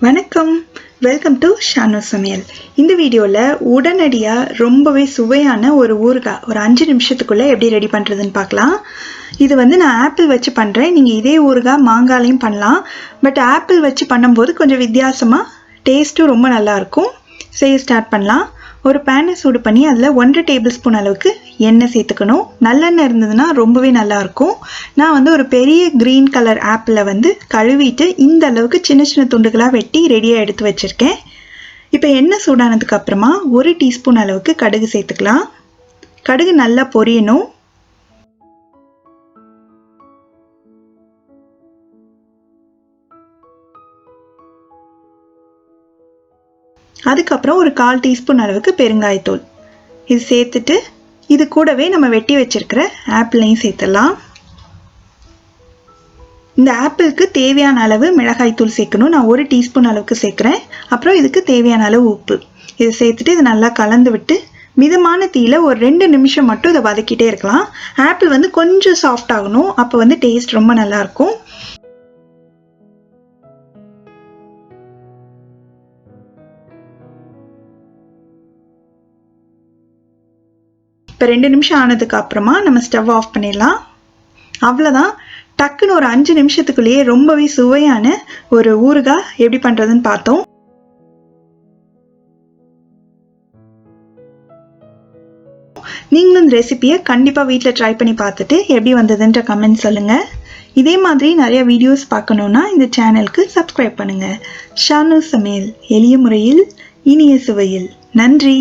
வணக்கம், welcome to Shanu சமையல். இந்த வீடியோவில் உடனடியாக ரொம்பவே சுவையான ஒரு ஊறுகாய் ஒரு 5 நிமிஷத்துக்குள்ளே எப்படி ரெடி பண்ணுறதுன்னு பார்க்கலாம். இது நான் ஆப்பிள் வச்சு பண்ணுறேன். நீங்கள் இதே ஊறுகாய் மாங்காலையும் பண்ணலாம். பட் ஆப்பிள் வச்சு பண்ணும்போது கொஞ்சம் வித்தியாசமாக டேஸ்ட்டும் ரொம்ப நல்லாயிருக்கும். செய்ய ஸ்டார்ட் பண்ணலாம். ஒரு பேனை சூடு பண்ணி அதில் 1 டேபிள் ஸ்பூன் அளவுக்கு எண்ணெய் சேர்த்துக்கணும். நல்லெண்ணெய் இருந்ததுன்னா ரொம்பவே நல்லாயிருக்கும். நான் ஒரு பெரிய க்ரீன் கலர் ஆப்பிளை கழுவிட்டு இந்த அளவுக்கு சின்ன சின்ன துண்டுகளாக வெட்டி ரெடியாக எடுத்து வச்சுருக்கேன். இப்போ எண்ணெய் சூடானதுக்கு அப்புறமா 1 டீஸ்பூன் அளவுக்கு கடுகு சேர்த்துக்கலாம். கடுகு நல்லா பொரியணும். அதுக்கப்புறம் ஒரு 1/4 டீஸ்பூன் அளவுக்கு பெருங்காயத்தூள் இது சேர்த்துட்டு இது கூடவே நம்ம வெட்டி வச்சிருக்கிற ஆப்பிளையும் சேர்த்துடலாம். இந்த ஆப்பிளுக்கு தேவையான அளவு மிளகாய்த்தூள் சேர்க்கணும். நான் 1 டீஸ்பூன் அளவுக்கு சேர்க்குறேன். அப்புறம் இதுக்கு தேவையான அளவு உப்பு இதை சேர்த்துட்டு இது நல்லா கலந்து விட்டு மிதமான தீயில ஒரு 2 நிமிஷம் மட்டும் இதை வதக்கிட்டே இருக்கலாம். ஆப்பிள் கொஞ்சம் சாஃப்ட் ஆகணும். அப்போ டேஸ்ட் ரொம்ப நல்லா இருக்கும். இப்போ 2 நிமிஷம் ஆனதுக்கு அப்புறமா நம்ம ஸ்டவ் ஆஃப் பண்ணிடலாம். அவ்வளோதான். டக்குன்னு ஒரு 5 நிமிஷத்துக்குள்ளேயே ரொம்பவே சுவையான ஒரு ஊறுகாய் எப்படி பண்ணுறதுன்னு பார்த்தோம். நீங்களும் இந்த ரெசிபியை கண்டிப்பாக வீட்டில் ட்ரை பண்ணி பார்த்துட்டு எப்படி வந்ததுன்ற கமெண்ட் சொல்லுங்கள். இதே மாதிரி நிறைய வீடியோஸ் பார்க்கணுன்னா இந்த சேனலுக்கு சப்ஸ்கிரைப் பண்ணுங்கள். ஷானு சமையல், எளிய முறையில் இனிய சுவையில். நன்றி.